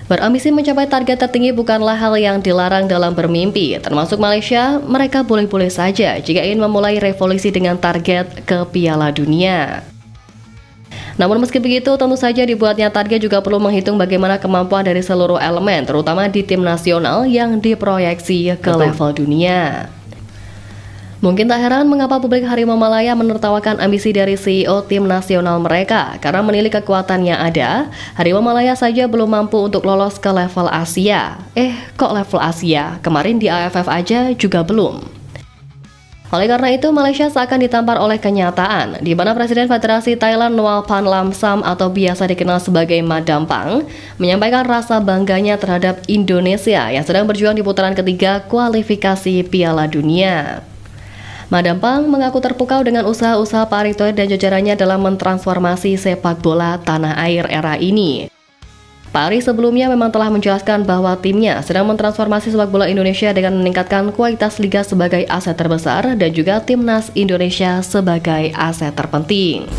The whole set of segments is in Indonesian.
Berambisi mencapai target tertinggi bukanlah hal yang dilarang dalam bermimpi. Termasuk Malaysia, mereka boleh-boleh saja jika ingin memulai revolusi dengan target ke Piala Dunia. Namun meski begitu, tentu saja dibuatnya target juga perlu menghitung bagaimana kemampuan dari seluruh elemen, terutama di tim nasional yang diproyeksi ke level dunia. Mungkin tak heran mengapa publik Harimau Malaya menertawakan ambisi dari CEO tim nasional mereka, karena menilik kekuatan yang ada, Harimau Malaya saja belum mampu untuk lolos ke level Asia. Kok level Asia? Kemarin di AFF aja juga belum. Oleh karena itu, Malaysia seakan ditampar oleh kenyataan, di mana Presiden Federasi Thailand Noel Pan Lam Sam atau biasa dikenal sebagai Madam Pang, menyampaikan rasa bangganya terhadap Indonesia yang sedang berjuang di putaran ketiga kualifikasi Piala Dunia. Madam Pang mengaku terpukau dengan usaha-usaha Pak Erick Thohir dan jajarannya dalam mentransformasi sepak bola tanah air era ini. Pak Erick sebelumnya memang telah menjelaskan bahwa timnya sedang mentransformasi sepak bola Indonesia dengan meningkatkan kualitas liga sebagai aset terbesar dan juga timnas Indonesia sebagai aset terpenting.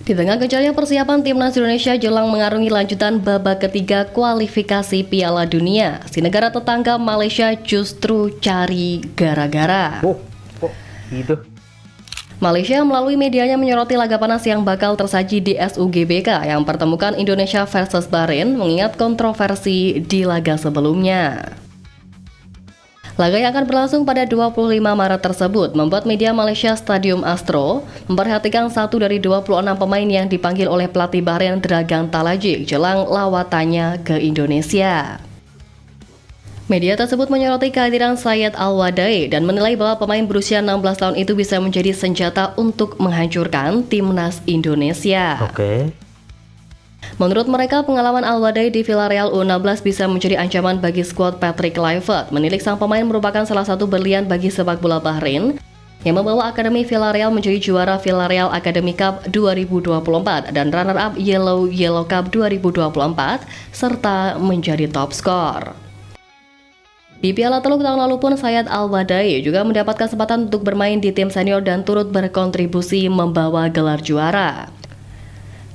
Di tengah gencarnya persiapan timnas Indonesia jelang mengarungi lanjutan babak ketiga kualifikasi Piala Dunia, si negara tetangga Malaysia justru cari gara-gara. Gitu. Malaysia melalui medianya menyoroti laga panas yang bakal tersaji di SUGBK yang pertemukan Indonesia versus Bahrain, mengingat kontroversi di laga sebelumnya. Laga yang akan berlangsung pada 25 Maret tersebut membuat media Malaysia Stadium Astro memperhatikan 1 dari 26 pemain yang dipanggil oleh pelatih Bahrain Dragan Talajik jelang lawatannya ke Indonesia. Media tersebut menyoroti kehadiran Syed Al-Wadai dan menilai bahwa pemain berusia 16 tahun itu bisa menjadi senjata untuk menghancurkan timnas Indonesia. Menurut mereka, pengalaman Al-Wadai di Villarreal U16 bisa menjadi ancaman bagi skuad Patrick Kluivert. Menilik sang pemain merupakan salah satu berlian bagi sepak bola Bahrain yang membawa Akademi Villarreal menjadi juara Villarreal Academy Cup 2024 dan runner-up Yellow Cup 2024 serta menjadi top skor. Di Piala Teluk tahun lalu pun Syed Al-Wadai juga mendapat kesempatan untuk bermain di tim senior dan turut berkontribusi membawa gelar juara.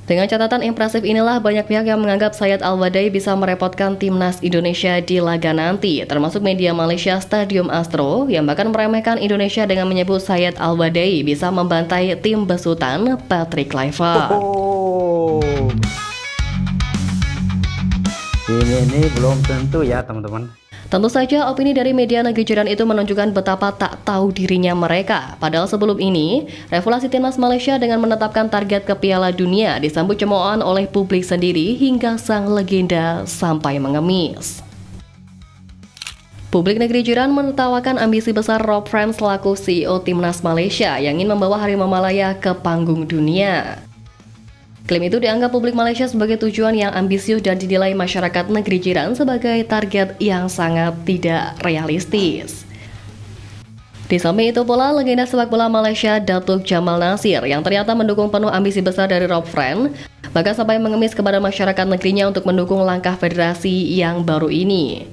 Dengan catatan impresif inilah banyak pihak yang menganggap Syed Al-Wadai bisa merepotkan timnas Indonesia di laga nanti, termasuk media Malaysia Stadium Astro yang bahkan meremehkan Indonesia dengan menyebut Syed Al-Wadai bisa membantai tim besutan Patrick Kluivert. Ini belum tentu ya teman-teman. Tentu saja opini dari media negeri jiran itu menunjukkan betapa tak tahu dirinya mereka. Padahal sebelum ini, revolusi timnas Malaysia dengan menetapkan target ke Piala Dunia disambut cemoohan oleh publik sendiri hingga sang legenda sampai mengemis. Publik negeri jiran menertawakan ambisi besar Rob Fran selaku CEO timnas Malaysia yang ingin membawa Harimau Malaya ke panggung dunia. Klaim itu dianggap publik Malaysia sebagai tujuan yang ambisius dan dinilai masyarakat negeri jiran sebagai target yang sangat tidak realistis. Di samping itu pula, legenda sepak bola Malaysia Datuk Jamal Nasir yang ternyata mendukung penuh ambisi besar dari Rob Fran, bahkan sampai mengemis kepada masyarakat negerinya untuk mendukung langkah federasi yang baru ini.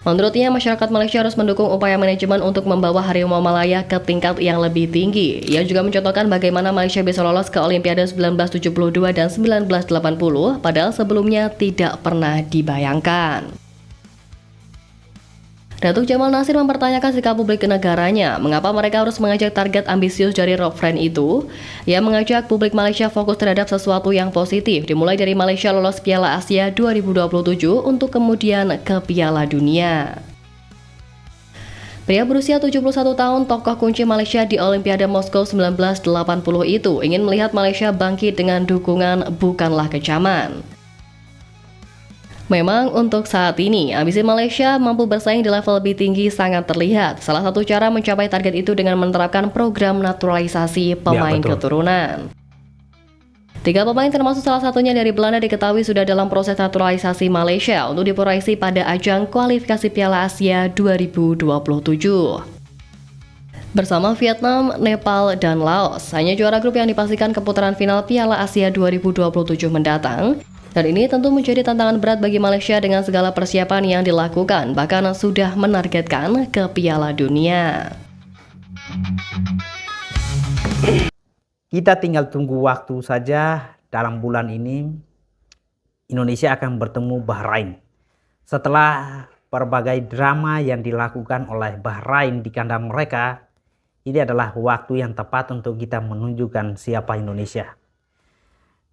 Menurutnya, masyarakat Malaysia harus mendukung upaya manajemen untuk membawa Harimau Malaya ke tingkat yang lebih tinggi. Ia juga mencontohkan bagaimana Malaysia bisa lolos ke Olimpiade 1972 dan 1980, padahal sebelumnya tidak pernah dibayangkan. Datuk Jamal Nasir mempertanyakan sikap publik ke negaranya, mengapa mereka harus mengajak target ambisius dari Rob Fran itu. Ia mengajak publik Malaysia fokus terhadap sesuatu yang positif, dimulai dari Malaysia lolos Piala Asia 2027 untuk kemudian ke Piala Dunia. Pria berusia 71 tahun, tokoh kunci Malaysia di Olimpiade Moskow 1980 itu ingin melihat Malaysia bangkit dengan dukungan bukanlah kecaman. Memang untuk saat ini, ambisi Malaysia mampu bersaing di level lebih tinggi sangat terlihat. Salah satu cara mencapai target itu dengan menerapkan program naturalisasi pemain keturunan. 3 pemain termasuk salah satunya dari Belanda diketahui sudah dalam proses naturalisasi Malaysia untuk diproyeksi pada ajang kualifikasi Piala Asia 2027. Bersama Vietnam, Nepal, dan Laos, hanya juara grup yang dipastikan ke putaran final Piala Asia 2027 mendatang. Dan ini tentu menjadi tantangan berat bagi Malaysia dengan segala persiapan yang dilakukan, bahkan sudah menargetkan ke Piala Dunia. Kita tinggal tunggu waktu saja. Dalam bulan ini Indonesia akan bertemu Bahrain. Setelah berbagai drama yang dilakukan oleh Bahrain di kandang mereka, ini adalah waktu yang tepat untuk kita menunjukkan siapa Indonesia.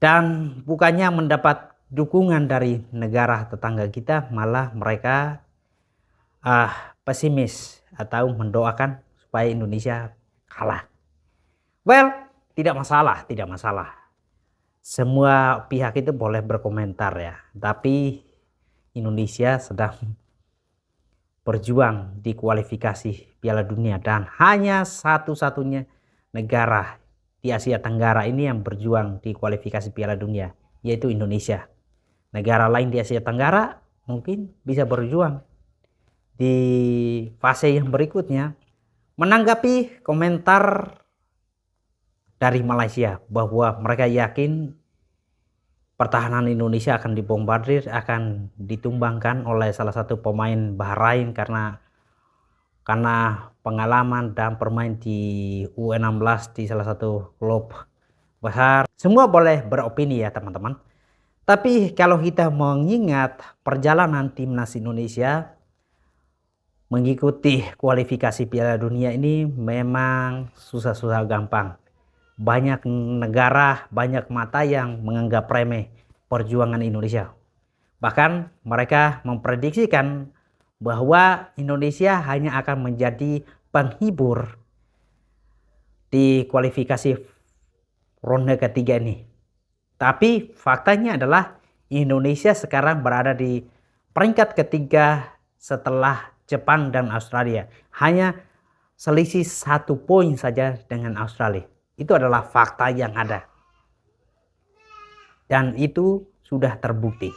Dan bukannya mendapat dukungan dari negara tetangga kita, malah mereka pesimis atau mendoakan supaya Indonesia kalah. Well, tidak masalah. Semua pihak itu boleh berkomentar ya, tapi Indonesia sedang berjuang di kualifikasi Piala Dunia dan hanya satu-satunya negara di Asia Tenggara ini yang berjuang di kualifikasi Piala Dunia, yaitu Indonesia. Negara lain di Asia Tenggara mungkin bisa berjuang di fase yang berikutnya. Menanggapi komentar dari Malaysia bahwa mereka yakin pertahanan Indonesia akan dibombardir, akan ditumbangkan oleh salah satu pemain Bahrain karena pengalaman dan bermain di U16 di salah satu klub besar. Semua boleh beropini ya teman-teman. Tapi kalau kita mengingat perjalanan timnas Indonesia mengikuti kualifikasi Piala Dunia ini memang susah-susah gampang. Banyak negara, banyak mata yang menganggap remeh perjuangan Indonesia. Bahkan mereka memprediksikan bahwa Indonesia hanya akan menjadi penghibur di kualifikasi ronde ketiga ini. Tapi faktanya adalah Indonesia sekarang berada di peringkat ketiga setelah Jepang dan Australia. Hanya selisih 1 poin saja dengan Australia. Itu adalah fakta yang ada. Dan itu sudah terbukti.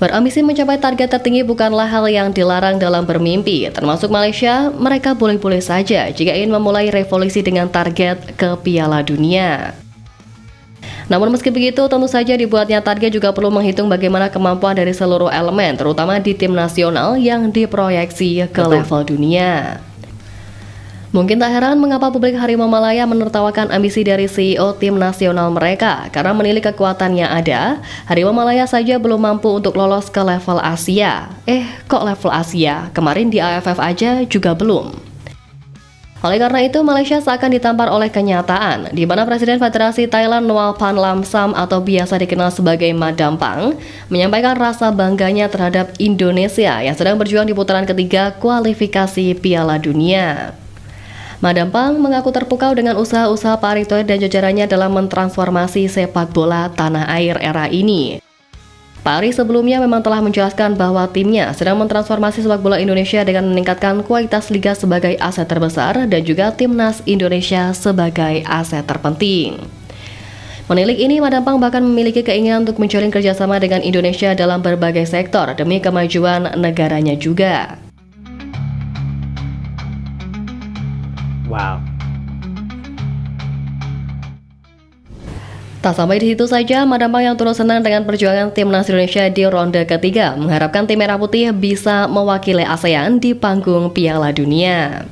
Berambisi mencapai target tertinggi bukanlah hal yang dilarang dalam bermimpi. Termasuk Malaysia, mereka boleh-boleh saja jika ingin memulai revolusi dengan target ke Piala Dunia. Namun meski begitu, tentu saja dibuatnya target juga perlu menghitung bagaimana kemampuan dari seluruh elemen, terutama di tim nasional yang diproyeksi ke level dunia. Mungkin tak heran mengapa publik Harimau Malaya menertawakan ambisi dari CEO tim nasional mereka, karena menilik kekuatan yang ada, Harimau Malaya saja belum mampu untuk lolos ke level Asia. Kok level Asia? Kemarin di AFF aja juga belum. Oleh karena itu, Malaysia seakan ditampar oleh kenyataan, di mana Presiden Federasi Thailand Noel Pan Lam Sam atau biasa dikenal sebagai Madampang, menyampaikan rasa bangganya terhadap Indonesia yang sedang berjuang di putaran ketiga kualifikasi Piala Dunia. Madampang mengaku terpukau dengan usaha-usaha Pak Erick Thohir dan jajarannya dalam mentransformasi sepak bola tanah air era ini. Pak Erick sebelumnya memang telah menjelaskan bahwa timnya sedang mentransformasi sepak bola Indonesia dengan meningkatkan kualitas liga sebagai aset terbesar dan juga timnas Indonesia sebagai aset terpenting. Menilik ini, Madampang bahkan memiliki keinginan untuk menjalin kerjasama dengan Indonesia dalam berbagai sektor demi kemajuan negaranya juga. Wow. Tak sampai di situ saja, Madampang yang turut senang dengan perjuangan timnas Indonesia di ronde ketiga mengharapkan tim Merah Putih bisa mewakili ASEAN di panggung Piala Dunia.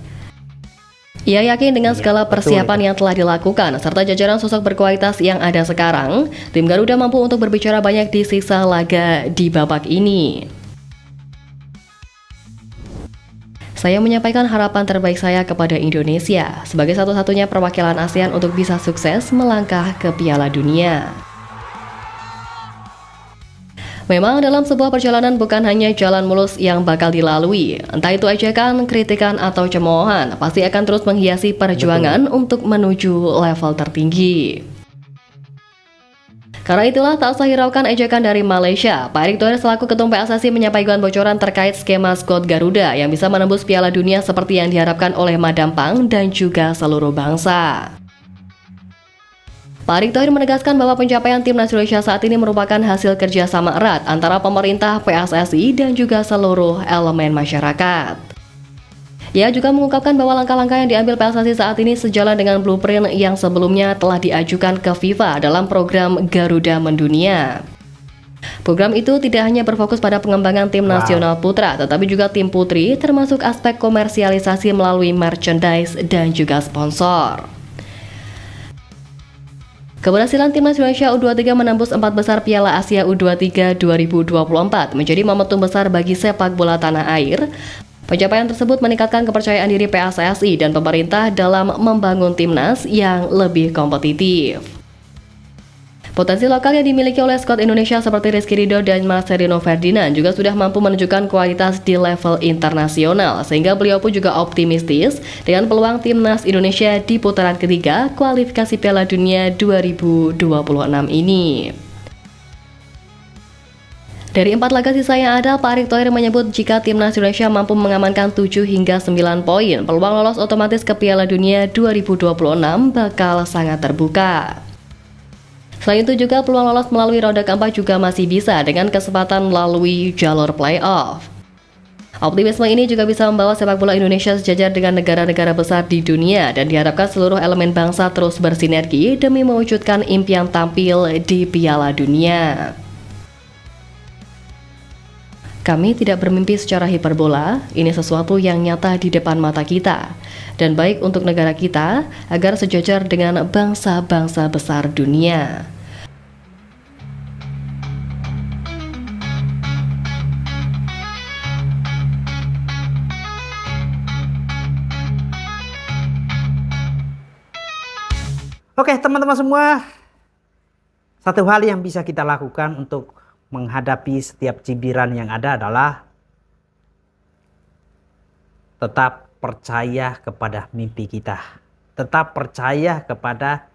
Ia yakin dengan segala persiapan yang telah dilakukan serta jajaran sosok berkualitas yang ada sekarang, tim Garuda mampu untuk berbicara banyak di sisa laga di babak ini. Saya menyampaikan harapan terbaik saya kepada Indonesia sebagai satu-satunya perwakilan ASEAN untuk bisa sukses melangkah ke Piala Dunia. Memang dalam sebuah perjalanan bukan hanya jalan mulus yang bakal dilalui, entah itu ajakan, kritikan, atau cemoohan, pasti akan terus menghiasi perjuangan untuk menuju level tertinggi. Karena itulah tak usah hiraukan ejekan dari Malaysia. Pak Erick Thohir selaku Ketum PSSI menyampaikan bocoran terkait skema skuad Garuda yang bisa menembus Piala Dunia seperti yang diharapkan oleh Madampang dan juga seluruh bangsa. Pak Erick Thohir menegaskan bahwa pencapaian timnas Indonesia saat ini merupakan hasil kerjasama erat antara pemerintah, PSSI, dan juga seluruh elemen masyarakat. Ia juga mengungkapkan bahwa langkah-langkah yang diambil PSSI saat ini sejalan dengan blueprint yang sebelumnya telah diajukan ke FIFA dalam program Garuda Mendunia. Program itu tidak hanya berfokus pada pengembangan tim nasional putra, tetapi juga tim putri, termasuk aspek komersialisasi melalui merchandise dan juga sponsor. Keberhasilan Timnas Indonesia U23 menembus 4 besar Piala Asia U23 2024 menjadi momentum besar bagi sepak bola tanah air. Pencapaian tersebut meningkatkan kepercayaan diri PSSI dan pemerintah dalam membangun timnas yang lebih kompetitif. Potensi lokal yang dimiliki oleh skuad Indonesia seperti Rizky Ridho dan Marcelino Ferdinand juga sudah mampu menunjukkan kualitas di level internasional, sehingga beliau pun juga optimistis dengan peluang timnas Indonesia di putaran ketiga kualifikasi Piala Dunia 2026 ini. Dari 4 laga sisa yang ada, Pak Erick Thohir menyebut jika timnas Indonesia mampu mengamankan 7 hingga 9 poin, peluang lolos otomatis ke Piala Dunia 2026 bakal sangat terbuka. Selain itu juga peluang lolos melalui ronde keempat juga masih bisa dengan kesempatan melalui jalur playoff. Optimisme ini juga bisa membawa sepak bola Indonesia sejajar dengan negara-negara besar di dunia dan diharapkan seluruh elemen bangsa terus bersinergi demi mewujudkan impian tampil di Piala Dunia. Kami tidak bermimpi secara hiperbola, ini sesuatu yang nyata di depan mata kita, dan baik untuk negara kita agar sejajar dengan bangsa-bangsa besar dunia. Oke teman-teman semua, satu hal yang bisa kita lakukan untuk menghadapi setiap cibiran yang ada adalah tetap percaya kepada mimpi kita. Tetap percaya kepada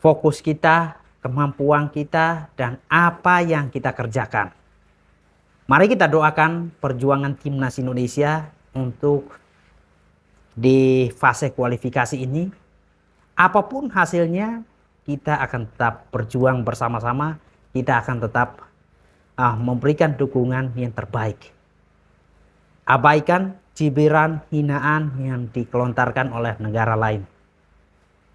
fokus kita, kemampuan kita, dan apa yang kita kerjakan. Mari kita doakan perjuangan timnas Indonesia untuk di fase kualifikasi ini. Apapun hasilnya, kita akan tetap berjuang bersama-sama. Kita akan tetap memberikan dukungan yang terbaik. Abaikan cibiran, hinaan yang dikelontarkan oleh negara lain.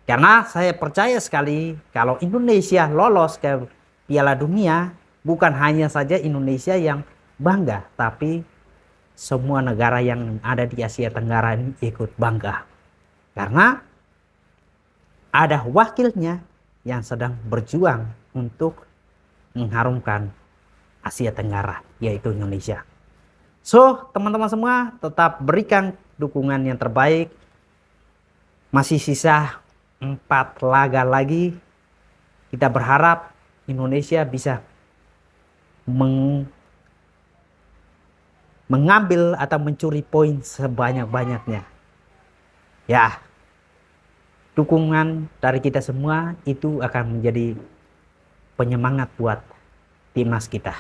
Karena saya percaya sekali kalau Indonesia lolos ke Piala Dunia, bukan hanya saja Indonesia yang bangga, tapi semua negara yang ada di Asia Tenggara ini ikut bangga. Karena ada wakilnya yang sedang berjuang untuk mengharumkan Asia Tenggara, yaitu Indonesia. So, teman-teman semua tetap berikan dukungan yang terbaik. Masih sisa 4 laga lagi. Kita berharap Indonesia bisa mengambil atau mencuri poin sebanyak-banyaknya. Ya, dukungan dari kita semua itu akan menjadi penyemangat buat timnas kita.